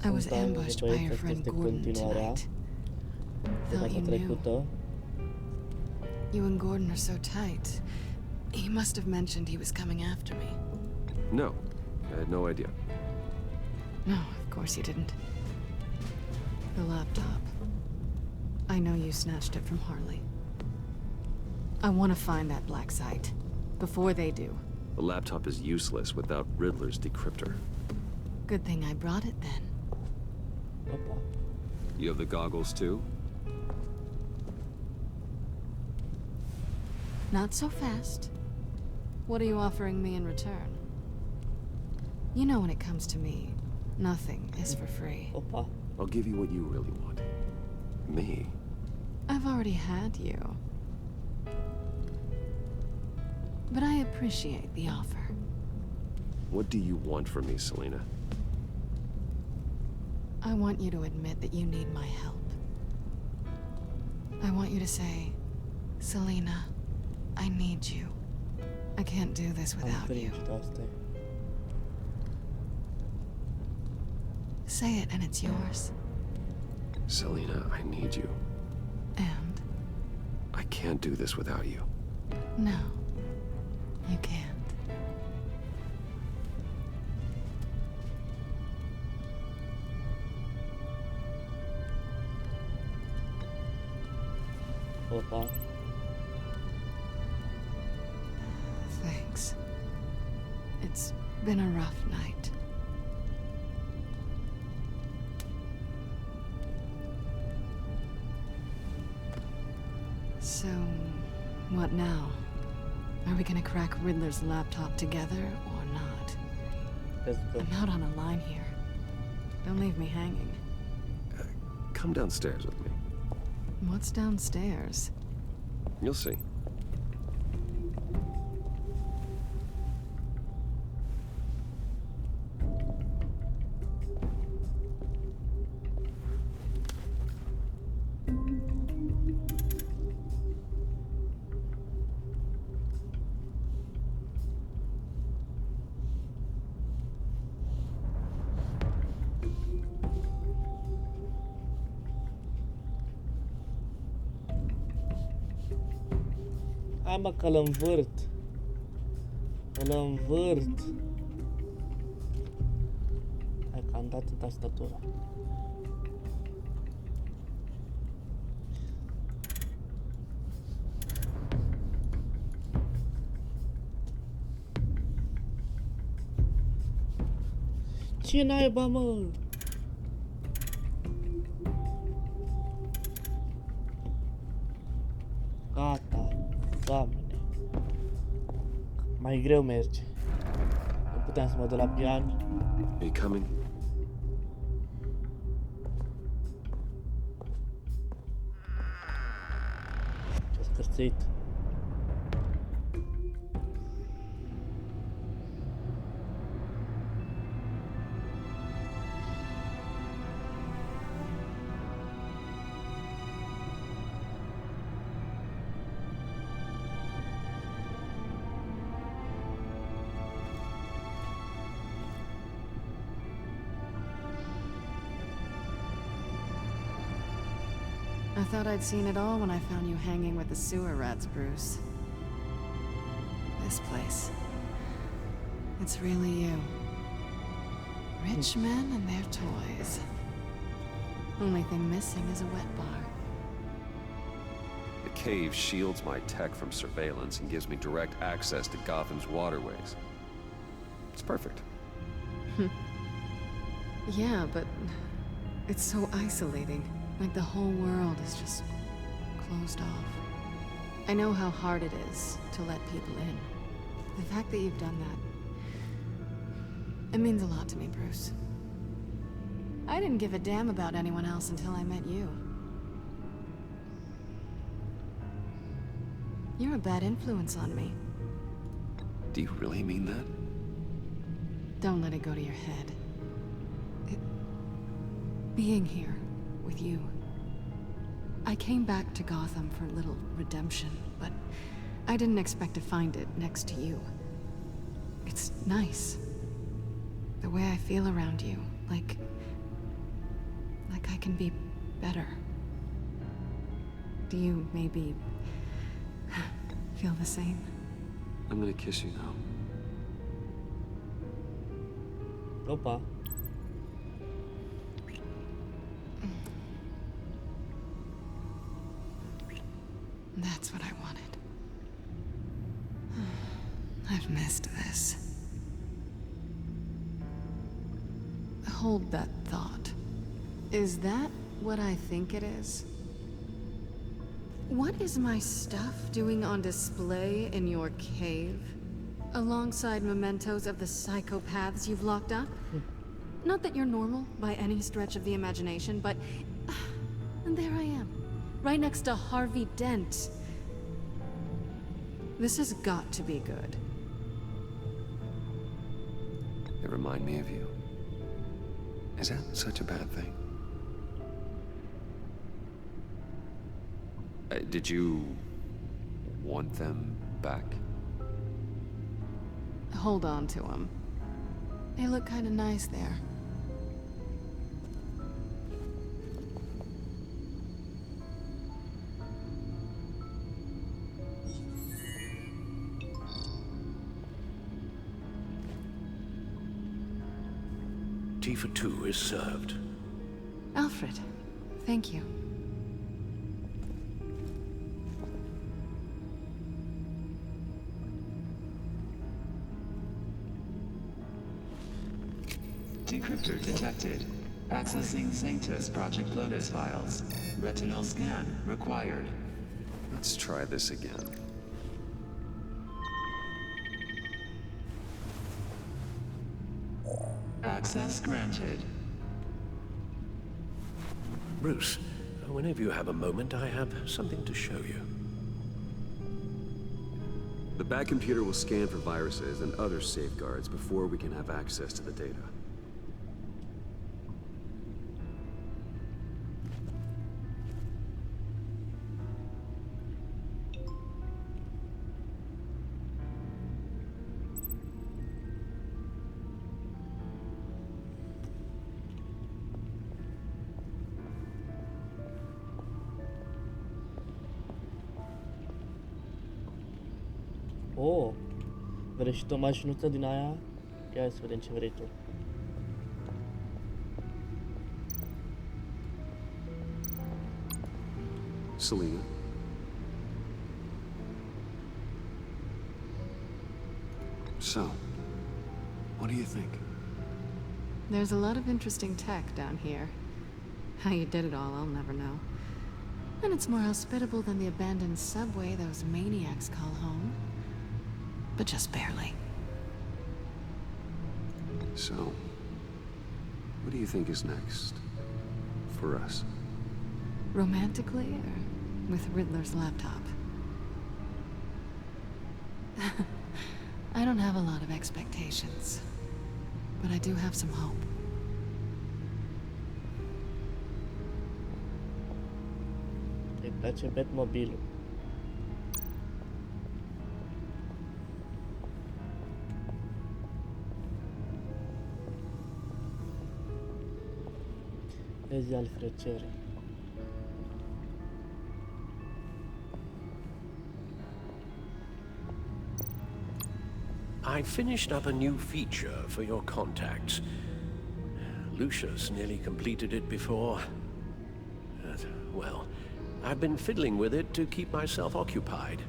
I was ambushed by your friend Gordon tonight. Thought you knew. You and Gordon are so tight. He must have mentioned he was coming after me. No, I had no idea. No, of course you didn't. The laptop. I know you snatched it from Harley. I want to find that black site. Before they do. The laptop is useless without Riddler's decryptor. Good thing I brought it then. Opa. You have the goggles too? Not so fast. What are you offering me in return? You know when it comes to me, nothing is for free. Opa. I'll give you what you really want. Me? I've already had you. But I appreciate the offer. What do you want from me, Selina? I want you to admit that you need my help. I want you to say, Selina, I need you. I can't do this without you. Say it and it's yours. Selina, I need you. And? I can't do this without you. No, you can't. Opa. Thanks. It's been a rough night. So, what now? Are we gonna crack Riddler's laptop together or not? Let's go. I'm out on a line here. Don't leave me hanging. Come downstairs with me. What's downstairs? You'll see. Ama că îl învârt. Îl învârt. Hai că am dat în tastatură. Ce naiba, mă? Gata. Doamne. Mai greu merge. Nu puteam să mă duc la pian. Are you coming? Ce-a scârțit. I thought I'd seen it all when I found you hanging with the sewer rats, Bruce. This place. It's really you. Rich men and their toys. Only thing missing is a wet bar. The cave shields my tech from surveillance and gives me direct access to Gotham's waterways. It's perfect. Yeah, but it's so isolating. Like the whole world is just closed off. I know how hard it is to let people in. The fact that you've done that, it means a lot to me, Bruce. I didn't give a damn about anyone else until I met you. You're a bad influence on me. Do you really mean that? Don't let it go to your head. Being here with you. I came back to Gotham for a little redemption, but I didn't expect to find it next to you. It's nice. The way I feel around you, like can be better. Do you maybe feel the same? I'm gonna kiss you now. Opa. That's what I wanted. I've missed this. Hold that thought. Is that what I think it is? What is my stuff doing on display in your cave? Alongside mementos of the psychopaths you've locked up? Not that you're normal by any stretch of the imagination, but... and there I am, right next to Harvey Dent. This has got to be good. They remind me of you. Is that such a bad thing? Did you want them back? Hold on to them. They look kind of nice there. Tea for two is served. Alfred, thank you. Decryptor detected. Accessing Sanctus Project Lotus files. Retinal scan required. Let's try this again. Access granted. Bruce, whenever you have a moment, I have something to show you. The back computer will scan for viruses and other safeguards before we can have access to the data. Oh, wreszcie masz nutę dinaja? Ja jest wręcz wreszcie. Selena? So, what do you think? There's a lot of interesting tech down here. How you did it all, I'll never know. And it's more hospitable than the abandoned subway those maniacs call home. But just barely. So, what do you think is next? For us? Romantically, or with Riddler's laptop? I don't have a lot of expectations. But I do have some hope. That's a bit mobile. Vedi Alfred, c'era. I finished up a new feature for your contacts. Lucius nearly completed it before. Well, I've been fiddling with it to keep myself occupied.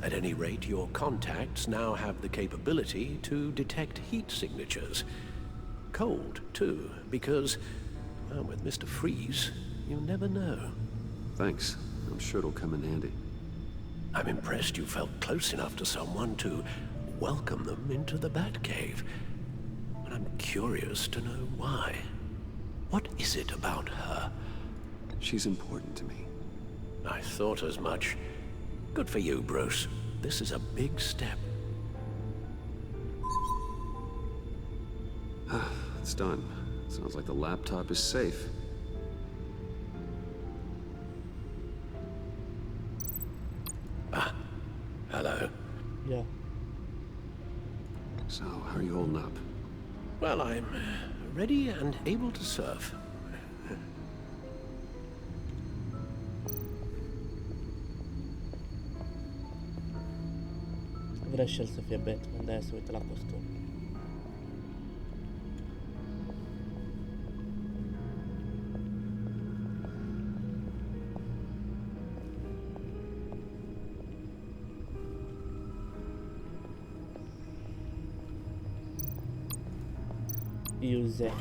At any rate, your contacts now have the capability to detect heat signatures. Cold, too, because, well, with Mr. Freeze, you never know. Thanks. I'm sure it'll come in handy. I'm impressed you felt close enough to someone to welcome them into the Batcave. But I'm curious to know why. What is it about her? She's important to me. I thought as much. Good for you, Bruce. This is a big step. It's done. Sounds like the laptop is safe. Hello. Yeah. So, how are you holding up? Well, I'm ready and able to serve. cresce să fie Batman, de-aia se uită la costum. Use.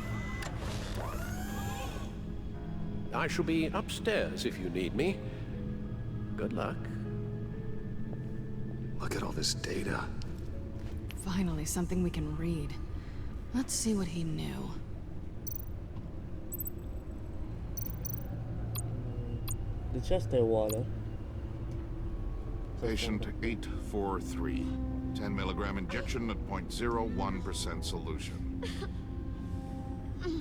I shall be upstairs if you need me. Good luck. Look at all this data. Finally, something we can read. Let's see what he knew. Deci asta e oală. Patient 843. 10 milligram injection at 0.01% solution.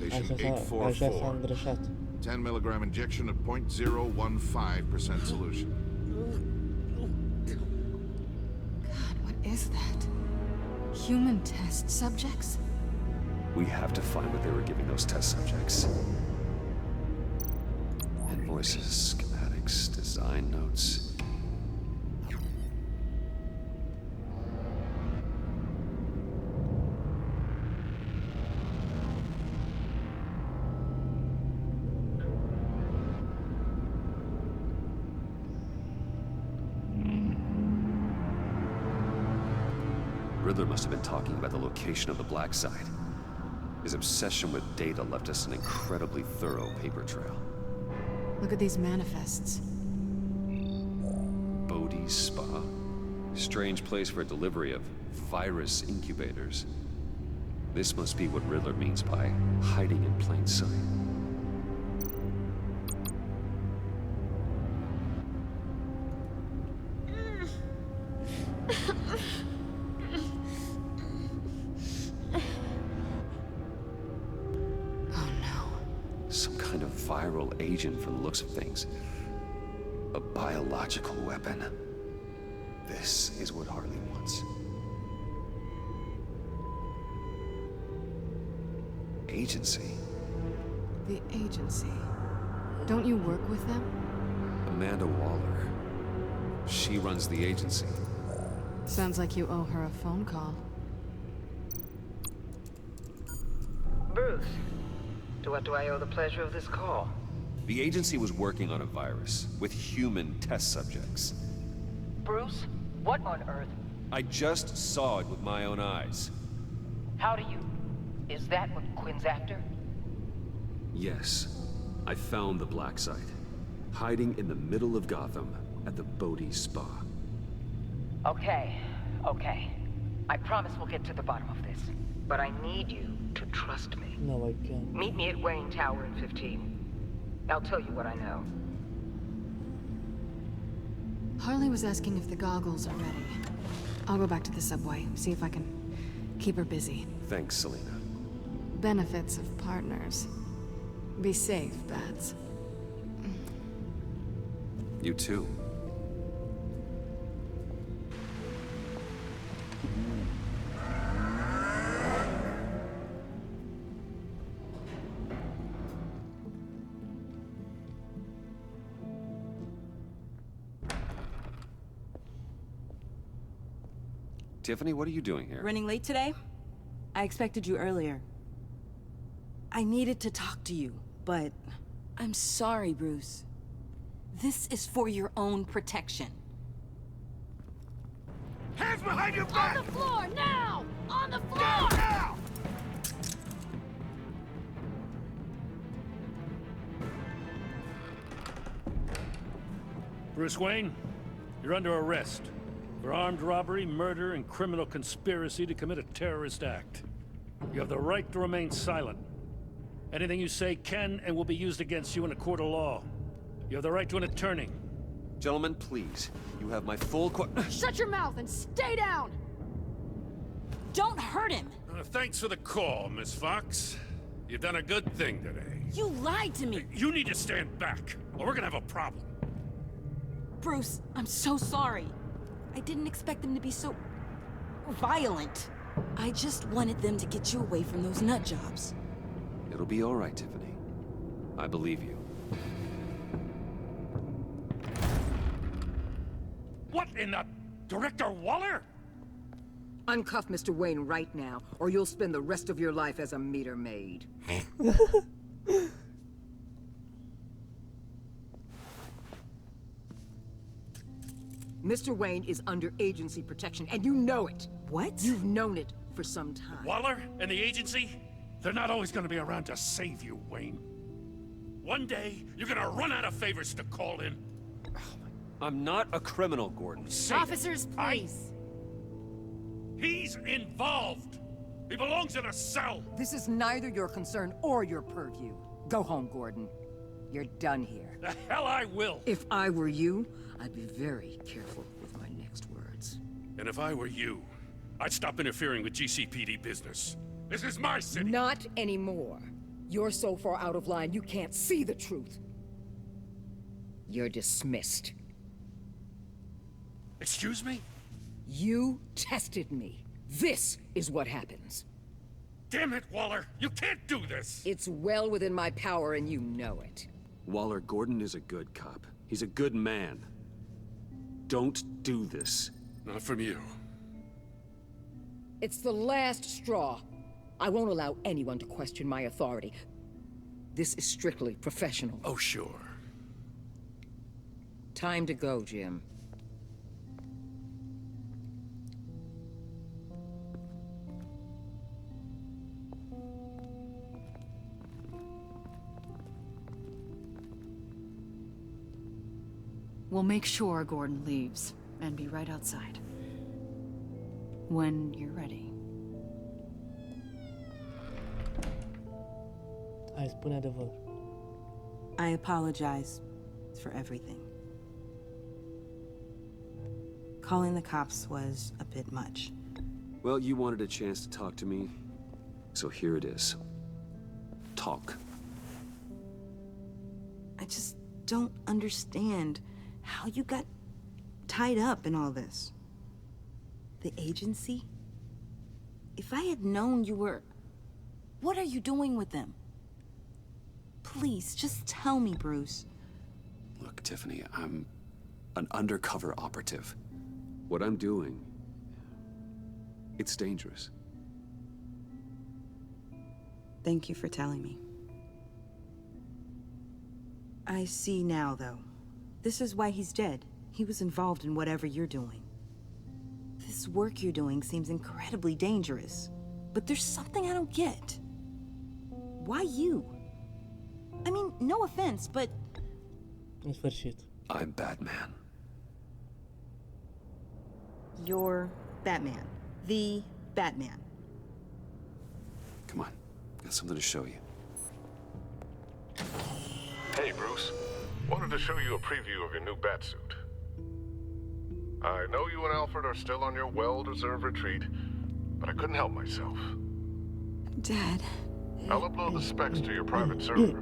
Patient Așa s-a 844. îndrășat. 10 milligram injection at 0.015% solution. God, what is that? Human test subjects? We have to find what they were giving those test subjects. Invoices, schematics, design notes. Riddler must have been talking about the location of the black site. His obsession with data left us an incredibly thorough paper trail. Look at these manifests. Bodhi's Spa. Strange place for delivery of virus incubators. This must be what Riddler means by hiding in plain sight. Viral agent from the looks of things. A biological weapon. This is what Harley wants. Agency. The agency. Don't you work with them? Amanda Waller. She runs the agency. Sounds like you owe her a phone call. Bruce. To what do I owe the pleasure of this call? The agency was working on a virus with human test subjects. Bruce? What on earth? I just saw it with my own eyes. How do you... Is that what Quinn's after? Yes. I found the black site. Hiding in the middle of Gotham at the Bodhi Spa. Okay. I promise we'll get to the bottom of this. But I need you to trust me. No, I can't. Meet me at Wayne Tower in 15. I'll tell you what I know. Harley was asking if the goggles are ready. I'll go back to the subway, see if I can keep her busy. Thanks, Selena. Benefits of partners. Be safe, Bats. You too. Tiffany, what are you doing here? Running late today? I expected you earlier. I needed to talk to you, but... I'm sorry, Bruce. This is for your own protection. Hands behind your back! On the floor, now! On the floor! Now! Bruce Wayne, you're under arrest for armed robbery, murder, and criminal conspiracy to commit a terrorist act. You have the right to remain silent. Anything you say can and will be used against you in a court of law. You have the right to an attorney. Gentlemen, please. You have my full Shut your mouth and stay down! Don't hurt him! Thanks for the call, Miss Fox. You've done a good thing today. You lied to me! You need to stand back, or we're gonna have a problem. Bruce, I'm so sorry. I didn't expect them to be so... violent. I just wanted them to get you away from those nut jobs. It'll be all right, Tiffany. I believe you. What in the... Director Waller? Uncuff Mr. Wayne right now, or you'll spend the rest of your life as a meter maid. Mr. Wayne is under agency protection, and you know it. What? You've known it for some time. Waller and the agency? They're not always gonna be around to save you, Wayne. One day, you're gonna run out of favors to call in. I'm not a criminal, Gordon. Say it. Officers, please. He's involved. He belongs in a cell. This is neither your concern or your purview. Go home, Gordon. You're done here. The hell I will. If I were you, I'd be very careful with my next words. And if I were you, I'd stop interfering with GCPD business. This is my city. Not anymore. You're so far out of line, you can't see the truth. You're dismissed. Excuse me? You tested me. This is what happens. Damn it, Waller! You can't do this! It's well within my power, and you know it. Waller, Gordon is a good cop. He's a good man. Don't do this. Not from you. It's the last straw. I won't allow anyone to question my authority. This is strictly professional. Oh, sure. Time to go, Jim. We'll make sure Gordon leaves, and be right outside. When you're ready. Hai spune adevăr. I apologize for everything. Calling the cops was a bit much. Well, you wanted a chance to talk to me, so here it is. Talk. I just don't understand how you got tied up in all this. The agency? If I had known you were... What are you doing with them? Please, just tell me, Bruce. Look, Tiffany, I'm an undercover operative. What I'm doing, it's dangerous. Thank you for telling me. I see now, though. This is why he's dead. He was involved in whatever you're doing. This work you're doing seems incredibly dangerous. But there's something I don't get. Why you? I mean, no offense, but... În sfârșit. I'm Batman. You're Batman. The Batman. Come on, got something to show you. Hey, Bruce. Wanted to show you a preview of your new batsuit. I know you and Alfred are still on your well-deserved retreat, but I couldn't help myself. Dad. I'll upload the specs to your private server.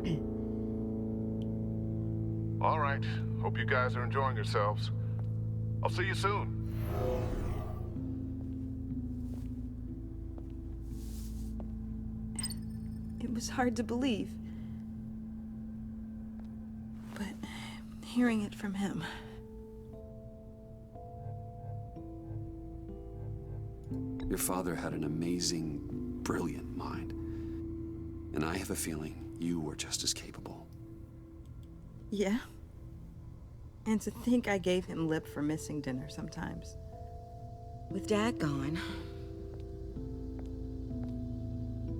All right. Hope you guys are enjoying yourselves. I'll see you soon. It was hard to believe. But hearing it from him... Your father had an amazing, brilliant mind. And I have a feeling you were just as capable. Yeah? And to think I gave him lip for missing dinner sometimes. With Dad gone...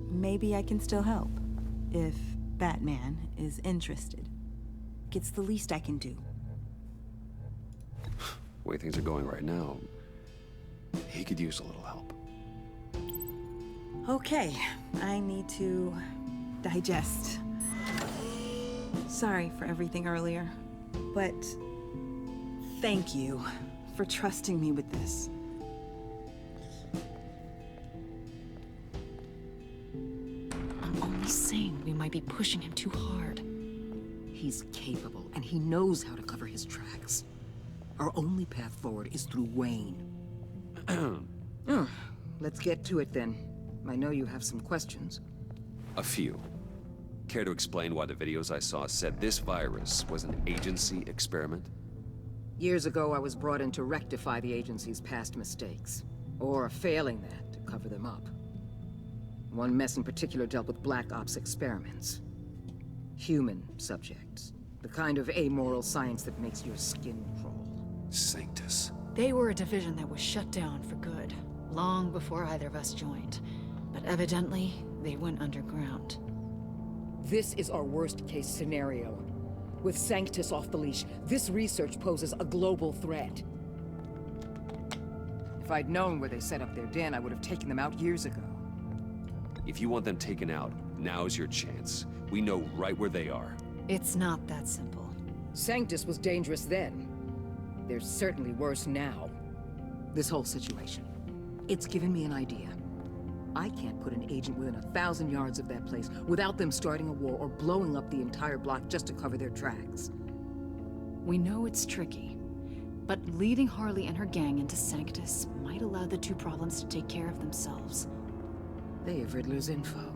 Maybe I can still help. If Batman is interested. It's the least I can do. The way things are going right now, he could use a little help. Okay, I need to digest. Sorry for everything earlier, but thank you for trusting me with this. I'm only saying we might be pushing him too hard. He's capable, and he knows how to cover his tracks. Our only path forward is through Wayne. Let's get to it then. I know you have some questions. A few. Care to explain why the videos I saw said this virus was an agency experiment? Years ago, I was brought in to rectify the agency's past mistakes. Or failing that to cover them up. One mess in particular dealt with Black Ops experiments. Human subjects. The kind of amoral science that makes your skin crawl. Sanctus. They were a division that was shut down for good, long before either of us joined. But evidently, they went underground. This is our worst-case scenario. With Sanctus off the leash, this research poses a global threat. If I'd known where they set up their den, I would have taken them out years ago. If you want them taken out, now's your chance. We know right where they are. It's not that simple. Sanctus was dangerous then. They're certainly worse now. This whole situation, it's given me an idea. I can't put an agent within 1,000 yards of that place without them starting a war or blowing up the entire block just to cover their tracks. We know it's tricky, but leading Harley and her gang into Sanctus might allow the two problems to take care of themselves. They have Riddler's info.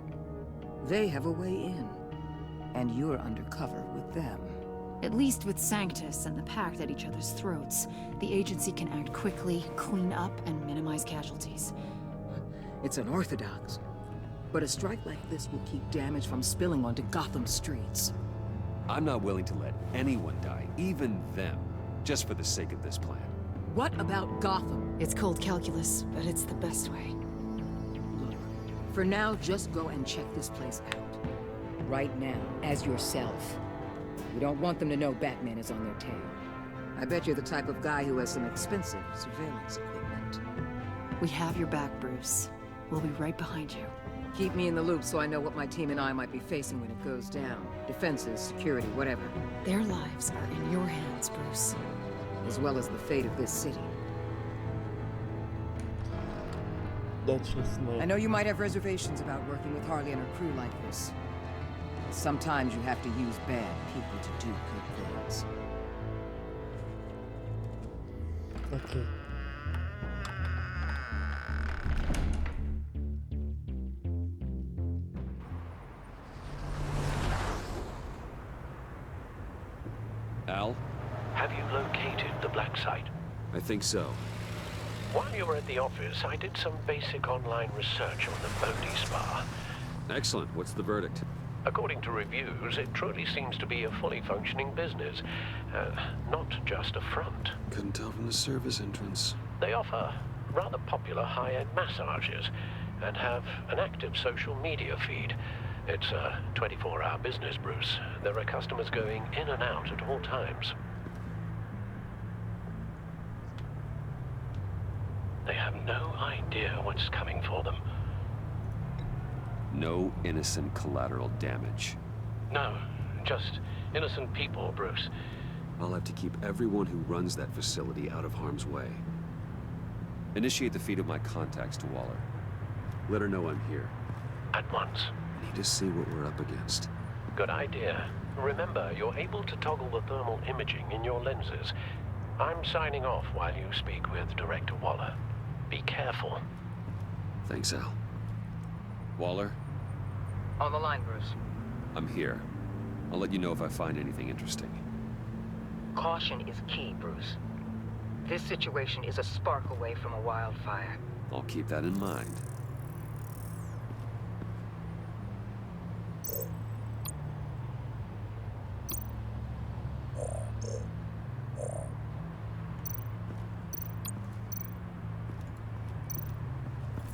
They have a way in. And you're undercover with them. At least with Sanctus and the Pact at each other's throats, the agency can act quickly, clean up, and minimize casualties. It's unorthodox. But a strike like this will keep damage from spilling onto Gotham streets. I'm not willing to let anyone die, even them, just for the sake of this plan. What about Gotham? It's cold calculus, but it's the best way. Look, for now, just go and check this place out. Right now, as yourself. We don't want them to know Batman is on their tail. I bet you're the type of guy who has some expensive surveillance equipment. We have your back, Bruce. We'll be right behind you. Keep me in the loop so I know what my team and I might be facing when it goes down. Defenses, security, whatever. Their lives are in your hands, Bruce. As well as the fate of this city. That's just I know you might have reservations about working with Harley and her crew like this. Sometimes you have to use bad people to do good things. Okay. Al? Have you located the black site? I think so. While you were at the office, I did some basic online research on the Bodhi Spa. Excellent. What's the verdict? According to reviews, it truly seems to be a fully functioning business, not just a front. Couldn't tell from the service entrance. They offer rather popular high-end massages and have an active social media feed. It's a 24-hour business, Bruce. There are customers going in and out at all times. They have no idea what's coming for them. No innocent collateral damage. No, just innocent people, Bruce. I'll have to keep everyone who runs that facility out of harm's way. Initiate the feed of my contacts to Waller. Let her know I'm here. At once. I need to see what we're up against. Good idea. Remember, you're able to toggle the thermal imaging in your lenses. I'm signing off while you speak with Director Waller. Be careful. Thanks, Al. Waller? On the line, Bruce. I'm here. I'll let you know if I find anything interesting. Caution is key, Bruce. This situation is a spark away from a wildfire. I'll keep that in mind.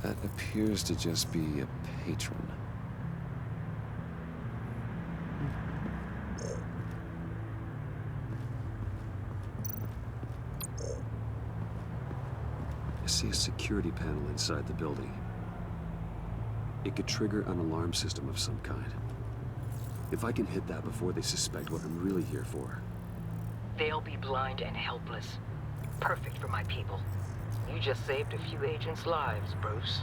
That appears to just be a patron. I see a security panel inside the building. It could trigger an alarm system of some kind. If I can hit that before they suspect what I'm really here for. They'll be blind and helpless. Perfect for my people. You just saved a few agents' lives, Bruce.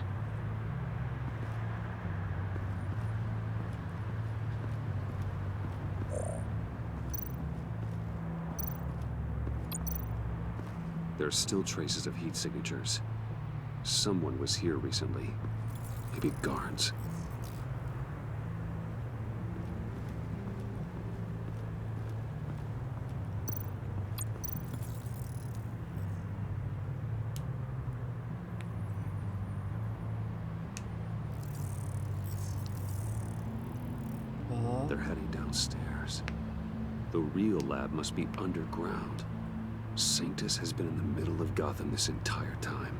There are still traces of heat signatures. Someone was here recently. Maybe guards. They're heading downstairs. The real lab must be underground. Sanctus has been in the middle of Gotham this entire time.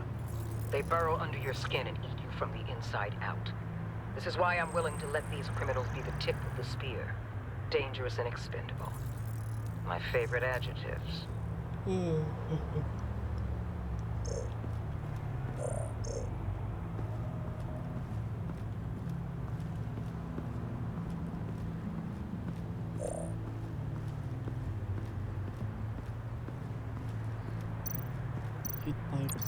They burrow under your skin and eat you from the inside out. This is why I'm willing to let these criminals be the tip of the spear. Dangerous and expendable. My favorite adjectives. Heat pipes.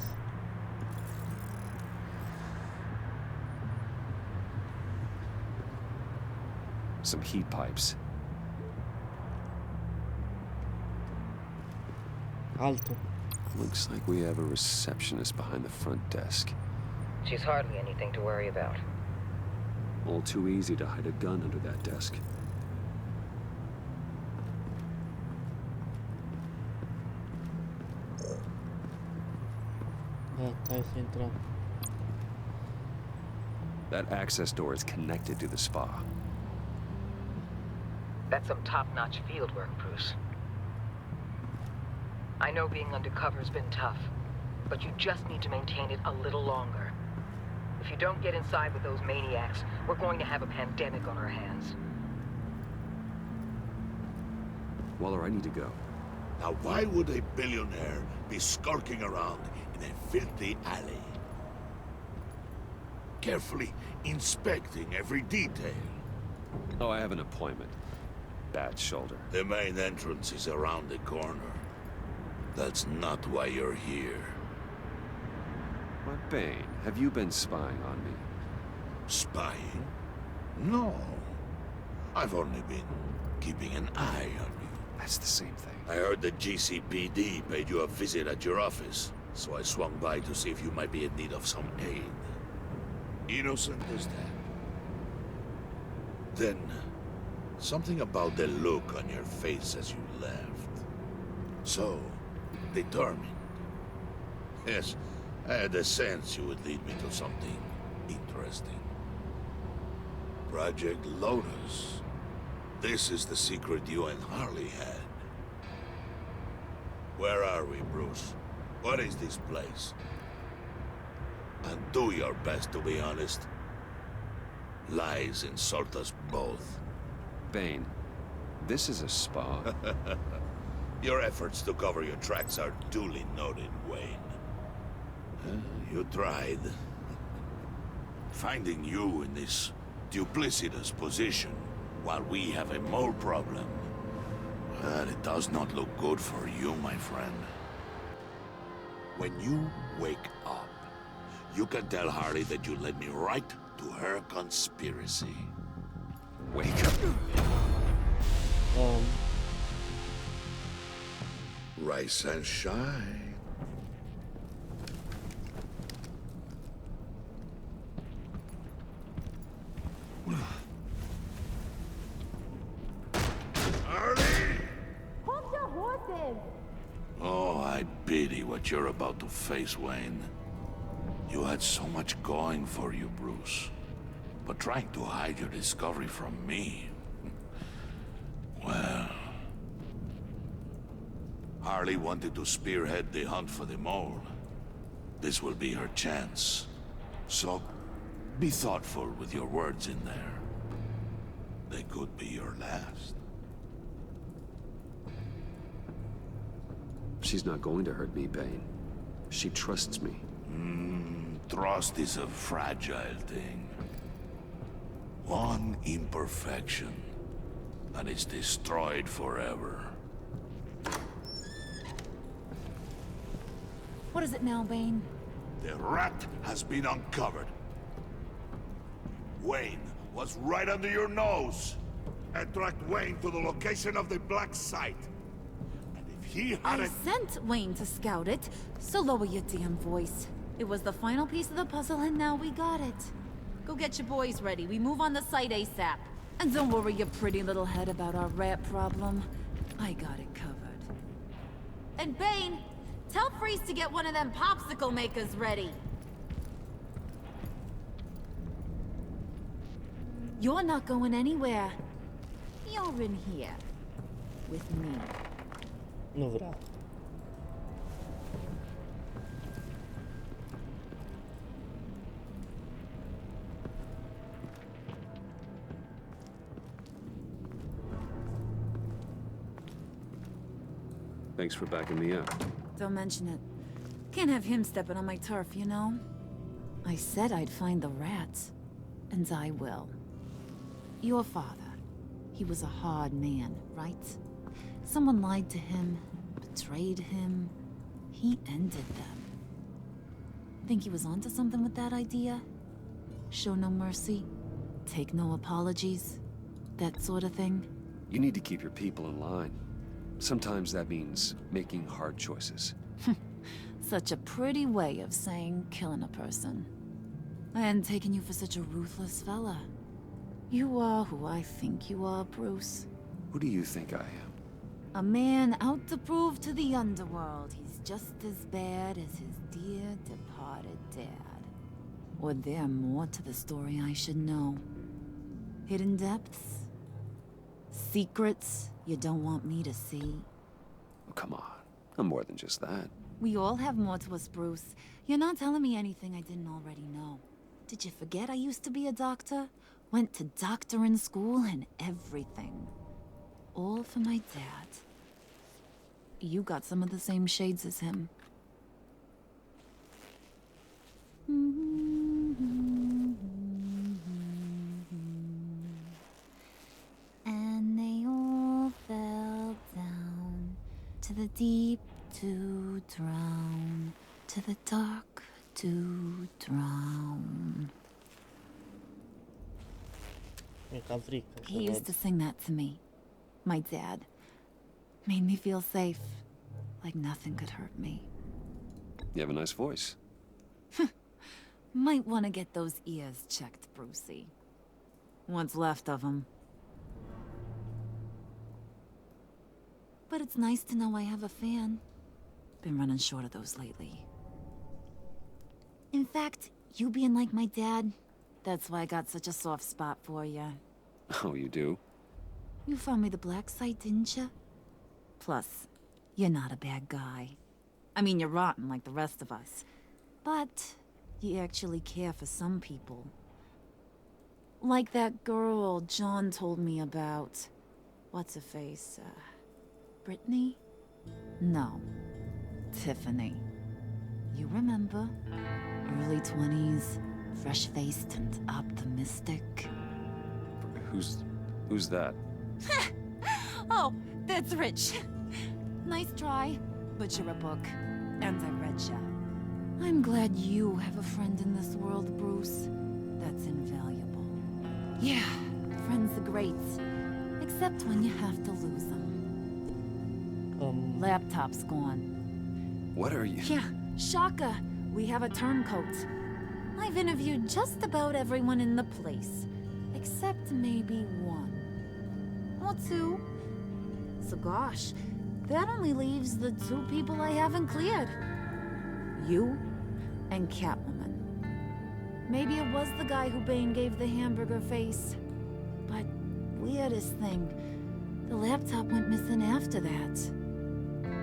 Some heat pipes. Alto. Looks like we have a receptionist behind the front desk. She's hardly anything to worry about. All too easy to hide a gun under that desk. Tá sem entrar. That access door is connected to the spa. That's some top-notch field work, Bruce. I know being undercover's been tough, but you just need to maintain it a little longer. If you don't get inside with those maniacs, we're going to have a pandemic on our hands. Waller, I need to go. Now why would a billionaire be skulking around in a filthy alley? Carefully inspecting every detail. Oh, I have an appointment. Bad shoulder. The main entrance is around the corner. That's not why you're here. But Bane, have you been spying on me? Spying? No. I've only been keeping an eye on you. That's the same thing. I heard the GCPD paid you a visit at your office, so I swung by to see if you might be in need of some aid. Innocent as that. Then, something about the look on your face as you left. So, determined. Yes, I had a sense you would lead me to something interesting. Project Lotus. This is the secret you and Harley had. Where are we, Bruce? What is this place? And do your best to be honest. Lies insult us both. Bane, this is a spa. Your efforts to cover your tracks are duly noted, Wayne. You tried. Finding you in this duplicitous position while we have a mole problem. But it does not look good for you, my friend. When you wake up, you can tell Harley that you led me right to her conspiracy. Wake up. Rise and shine. Oh, I pity what you're about to face, Wayne. You had so much going for you, Bruce. But trying to hide your discovery from me... Well... Harley wanted to spearhead the hunt for the mole. This will be her chance. So, be thoughtful with your words in there. They could be your last. She's not going to hurt me, Bane. She trusts me. Trust is a fragile thing. One imperfection, and it's destroyed forever. What is it now, Bane? The rat has been uncovered. Wayne was right under your nose. And tracked Wayne to the location of the black site. And if he I hadn't... sent Wayne to scout it, so lower your damn voice. It was the final piece of the puzzle, and now we got it. Go get your boys ready. We move on the site ASAP. And don't worry your pretty little head about our rat problem. I got it covered. And Bane, tell Freeze to get one of them popsicle makers ready. You're not going anywhere. You're in here. With me. Nu vreau. Thanks for backing me up. Don't mention it. Can't have him stepping on my turf, you know? I said I'd find the rats. And I will. Your father. He was a hard man, right? Someone lied to him, betrayed him. He ended them. Think he was onto something with that idea? Show no mercy? Take no apologies? That sort of thing? You need to keep your people in line. Sometimes that means making hard choices. Such a pretty way of saying killing a person. I hadn't taken you for such a ruthless fella. You are who I think you are, Bruce. Who do you think I am? A man out to prove to the underworld he's just as bad as his dear departed dad. Or there more to the story I should know. Hidden depths? Secrets you don't want me to see? Oh, come on. I'm more than just that. We all have more to us, Bruce. You're not telling me anything I didn't already know. Did you forget I used to be a doctor? Went to doctoring school and everything. All for my dad. You got some of the same shades as him. And they all fell down to the deep to drown, to the dark to drown. E cam frică. He used to sing that to me. My dad. Made me feel safe. Like nothing could hurt me. You have a nice voice. Might want to get those ears checked, Brucey. What's left of them. But it's nice to know I have a fan. Been running short of those lately. In fact, you being like my dad, that's why I got such a soft spot for you. Oh, you do? You found me the black site, didn't you? Plus, you're not a bad guy. I mean, you're rotten like the rest of us. But you actually care for some people. Like that girl John told me about. What's her face? Brittany? No. Tiffany. You remember? Early 20s, fresh-faced and optimistic. Who's that? Oh, that's Rich. Nice try, but you're a book, and I read ya. I'm glad you have a friend in this world, Bruce. That's invaluable. Yeah, friends are great, except when you have to lose them. Laptop's gone. What are you? Yeah, shocker. We have a turncoat. I've interviewed just about everyone in the place, except maybe one. Or two. So gosh, that only leaves the two people I haven't cleared. You and Catwoman. Maybe it was the guy who Bane gave the hamburger face. But weirdest thing, the laptop went missing after that.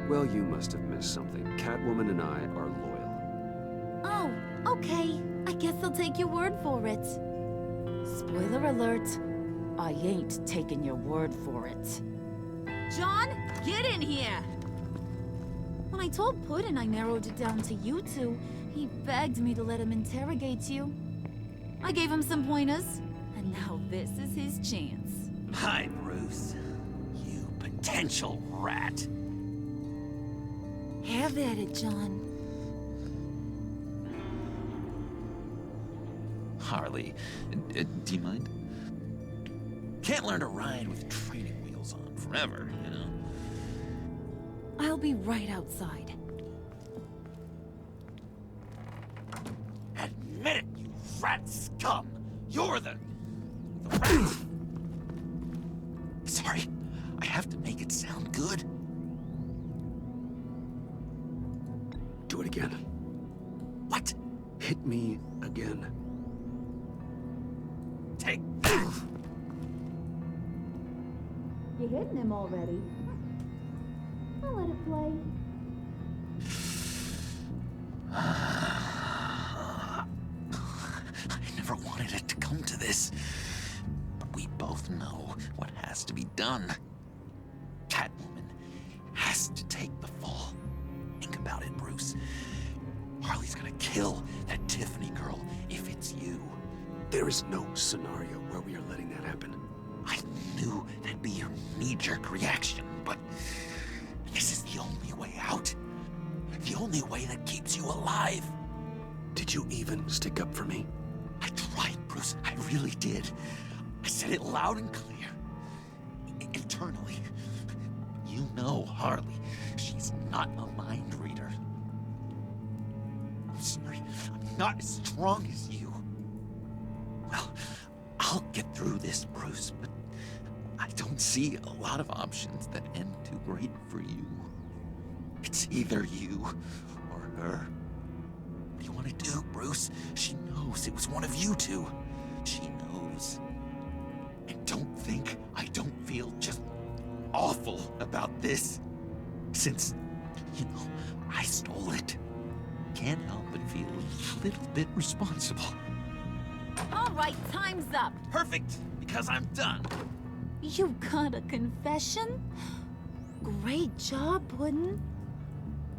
Well, you must have missed something. Catwoman and I are loyal. Oh, okay. I guess I'll take your word for it. Spoiler alert, I ain't taking your word for it. John, get in here! When I told Puddin' I narrowed it down to you two, he begged me to let him interrogate you. I gave him some pointers, and now this is his chance. Hi, Bruce. You potential rat. Have at it, John. Harley, do you mind? Can't learn to ride with training wheels on forever, you know? I'll be right outside. Admit it, you rat scum! You're the rat! Sorry, I have to make it sound good. Do it again. What? Hit me again. Take that! you're hitting him already. I'll let it play. I never wanted it to come to this. But we both know what has to be done. Catwoman has to take the fall. Think about it, Bruce. Harley's gonna kill that Tiffany girl if it's you. There is no scenario where we are letting that happen. I knew that'd be your knee-jerk reaction, but this is the only way out. The only way that keeps you alive. Did you even stick up for me? I tried, Bruce. I really did. I said it loud and clear. Internally. You know Harley. She's not a mind reader. I'm sorry. I'm not as strong as you. Well, I'll get through this, Bruce, but I don't see a lot of options that end too great for you. It's either you or her. What do you want to do, Bruce? She knows it was one of you two. She knows. And don't think I don't feel just awful about this. Since, you know, I stole it. Can't help but feel a little bit responsible. All right, time's up. Perfect, because I'm done. You got a confession? Great job, Puddin'.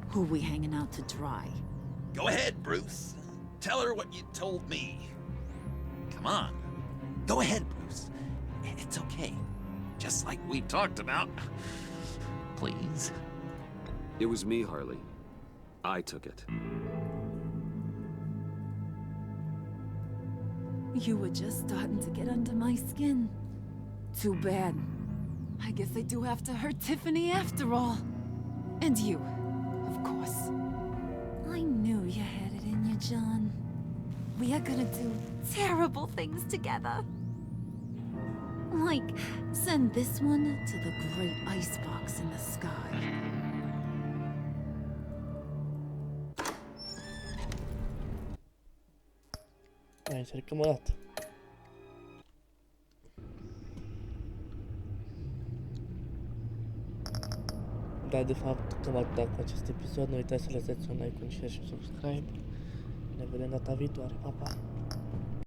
Who we hanging out to dry? Go ahead, Bruce. Tell her what you told me. Come on. Go ahead, Bruce. It's okay. Just like we talked about. Please. It was me, Harley. I took it. You were just starting to get under my skin. Too bad. I guess I do have to hurt Tiffany after all. And you, of course. I knew you had it in you, John. We are gonna do terrible things together. Like, send this one to the great icebox in the sky. Hai încercăm o dată. Dar de fapt, cam atât cu acest episod. Nu uitați să lăsați un like, un share și un subscribe. Ne vedem data viitoare. Pa, pa!